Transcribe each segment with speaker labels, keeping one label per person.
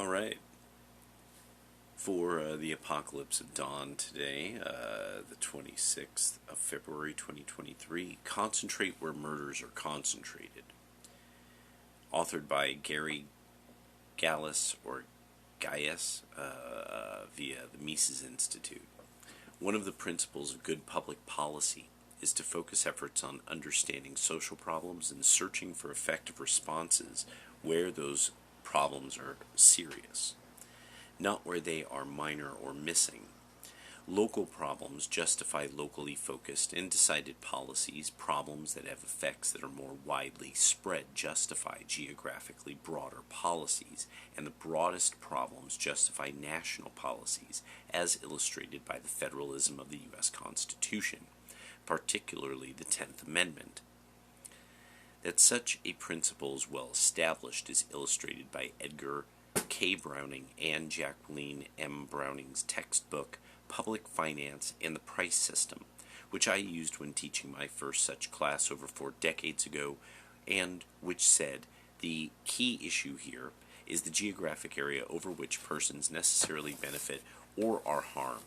Speaker 1: All right. For the apocalypse of dawn today, the 26th of February 2023, Concentrate Where Murders Are Concentrated. Authored by Gary Gallus or Gaius via the Mises Institute. One of the principles of good public policy is to focus efforts on understanding social problems and searching for effective responses where those problems are serious, not where they are minor or missing. Local problems justify locally focused and decided policies. Problems that have effects that are more widely spread justify geographically broader policies, and the broadest problems justify national policies, as illustrated by the federalism of the U.S. Constitution, particularly the 10th Amendment. That such a principle is well established is illustrated by Edgar K. Browning and Jacqueline M. Browning's textbook, Public Finance and the Price System, which I used when teaching my first such class over 4 decades ago, and which said the key issue here is the geographic area over which persons necessarily benefit or are harmed,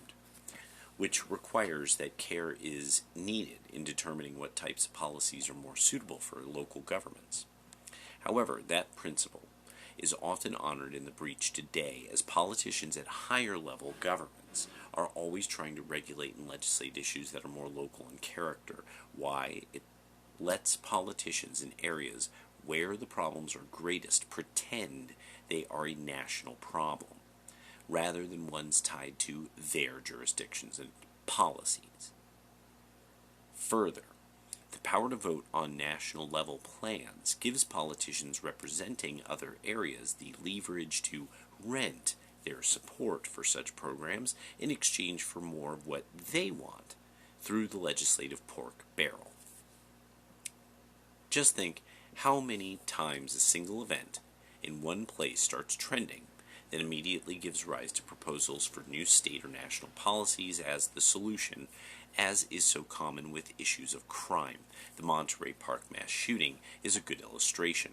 Speaker 1: which requires that care is needed in determining what types of policies are more suitable for local governments. However, that principle is often honored in the breach today, as politicians at higher level governments are always trying to regulate and legislate issues that are more local in character. Why? It lets politicians in areas where the problems are greatest pretend they are a national problem, rather than ones tied to their jurisdictions and policies. Further, the power to vote on national level plans gives politicians representing other areas the leverage to rent their support for such programs in exchange for more of what they want through the legislative pork barrel. Just think how many times a single event in one place starts trending, then immediately gives rise to proposals for new state or national policies as the solution, as is so common with issues of crime. The Monterey Park mass shooting is a good illustration.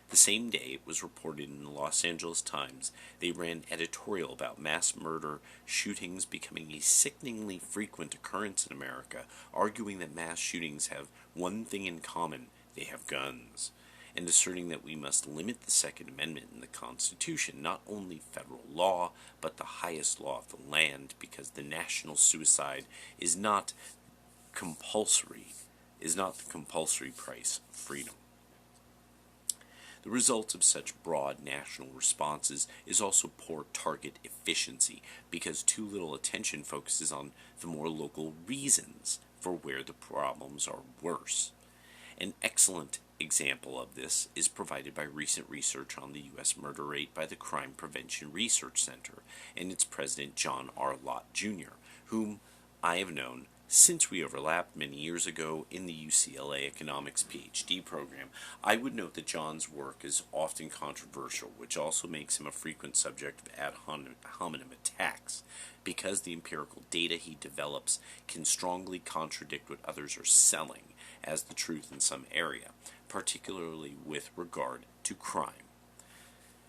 Speaker 1: The same day it was reported in the Los Angeles Times, they ran editorial about mass murder shootings becoming a sickeningly frequent occurrence in America, arguing that mass shootings have one thing in common: they have guns, and asserting that we must limit the Second Amendment in the Constitution, not only federal law, but the highest law of the land, because the national suicide is not the compulsory price of freedom. The result of such broad national responses is also poor target efficiency, because too little attention focuses on the more local reasons for where the problems are worse. An excellent example of this is provided by recent research on the U.S. murder rate by the Crime Prevention Research Center and its president, John R. Lott, Jr., whom I have known since we overlapped many years ago in the UCLA Economics PhD program. I would note that John's work is often controversial, which also makes him a frequent subject of ad hominem attacks, because the empirical data he develops can strongly contradict what others are selling as the truth in some area, particularly with regard to crime.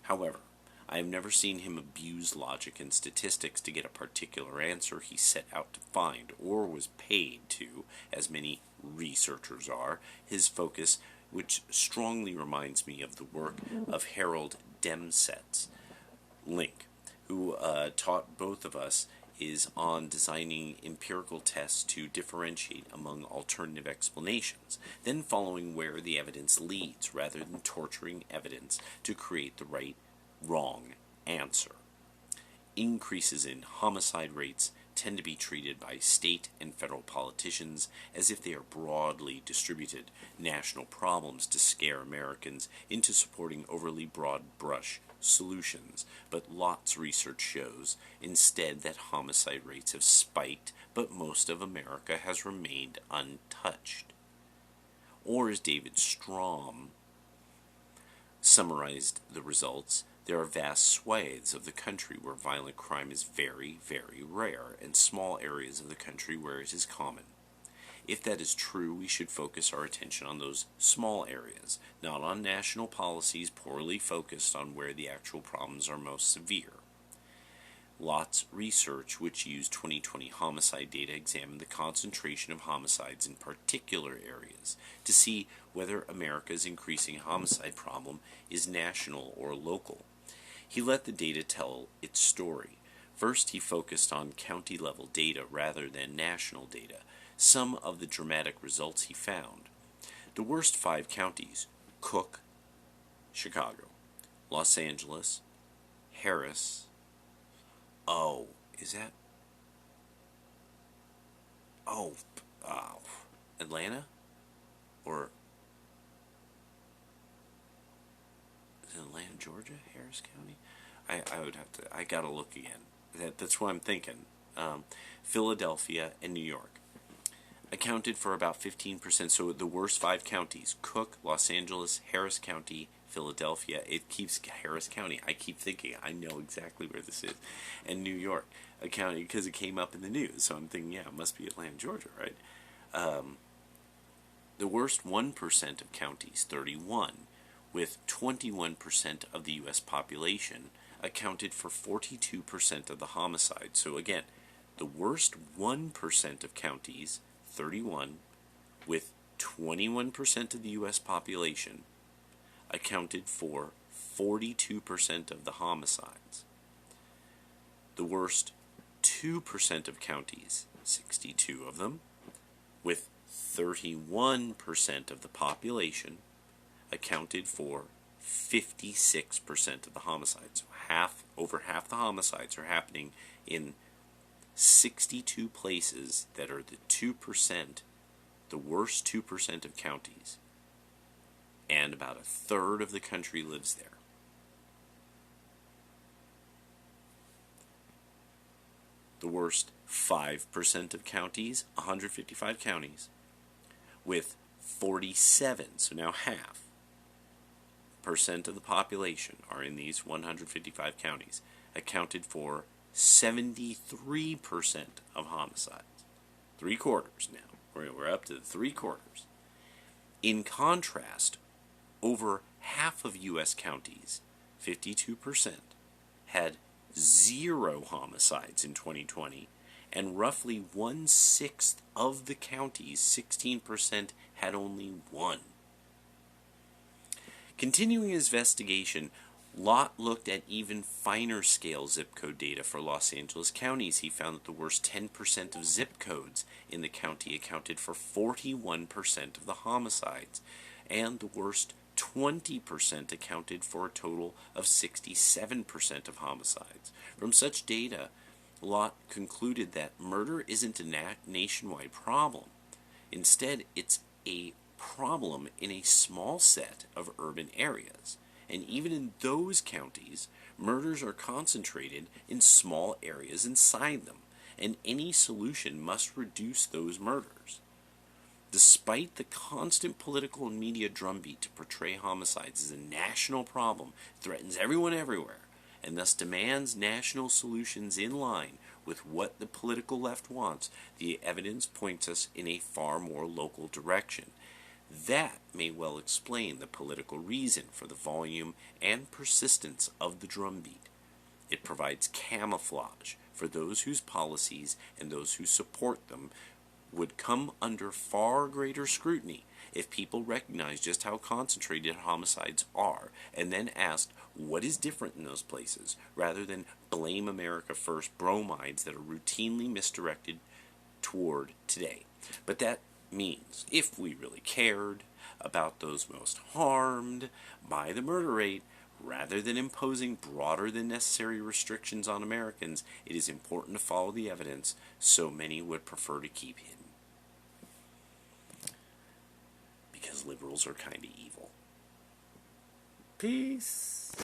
Speaker 1: However, I have never seen him abuse logic and statistics to get a particular answer he set out to find, or was paid to, as many researchers are, his focus, which strongly reminds me of the work of Harold Demsetz Link, who taught both of us, is on designing empirical tests to differentiate among alternative explanations, then following where the evidence leads, rather than torturing evidence to create the wrong answer. Increases in homicide rates tend to be treated by state and federal politicians as if they are broadly distributed national problems to scare Americans into supporting overly broad brush solutions, but Lott's research shows instead that homicide rates have spiked, but most of America has remained untouched. Or as David Strom summarized the results, there are vast swathes of the country where violent crime is very, very rare, and small areas of the country where it is common. If that is true, we should focus our attention on those small areas, not on national policies poorly focused on where the actual problems are most severe. Lott's research, which used 2020 homicide data, examined the concentration of homicides in particular areas to see whether America's increasing homicide problem is national or local. He let the data tell its story. First, he focused on county-level data rather than national data. Some of the dramatic results he found. The worst 5 counties: Cook, Chicago, Los Angeles, Harris. Oh, is that? Oh, Atlanta? Or is it Atlanta, Georgia? Harris County? I would have to, I gotta look again. That's what I'm thinking. Philadelphia and New York accounted for about 15%. So the worst 5 counties: Cook, Los Angeles, Harris County, Philadelphia. It keeps Harris County. I keep thinking I know exactly where this is. And New York, a county, because it came up in the news. So I'm thinking, yeah, it must be Atlanta, Georgia, right? The worst 1% of counties, 31, with 21% of the U.S. population, accounted for 42% of the homicides. So again, the worst 1% of counties, 31, with 21% of the U.S. population, accounted for 42% of the homicides. The worst 2% of counties, 62 of them, with 31% of the population, accounted for 56% of the homicides. So over half the homicides are happening in 62 places that are the 2%, the worst 2% of counties. And about a third of the country lives there. The worst 5% of counties, 155 counties, with 47, so now half, percent of the population are in these 155 counties, accounted for 73% of homicides. 3/4 now. We're up to the 3/4. In contrast, over half of U.S. counties, 52%, had 0 homicides in 2020, and roughly 1/6 of the counties, 16%, had only 1. Continuing his investigation, Lott looked at even finer scale zip code data for Los Angeles counties. He found that the worst 10% of zip codes in the county accounted for 41% of the homicides, and the worst 20% accounted for a total of 67% of homicides. From such data, Lott concluded that murder isn't a nationwide problem. Instead, it's a problem in a small set of urban areas. And even in those counties, murders are concentrated in small areas inside them, and any solution must reduce those murders. Despite the constant political and media drumbeat to portray homicides as a national problem, threatens everyone everywhere, and thus demands national solutions in line with what the political left wants, the evidence points us in a far more local direction. That may well explain the political reason for the volume and persistence of the drumbeat. It provides camouflage for those whose policies and those who support them would come under far greater scrutiny if people recognize just how concentrated homicides are, and then asked what is different in those places, rather than blame America first bromides that are routinely misdirected toward today. But that means if we really cared about those most harmed by the murder rate, rather than imposing broader than necessary restrictions on Americans, it is important to follow the evidence so many would prefer to keep hidden. Because liberals are kind of evil. Peace.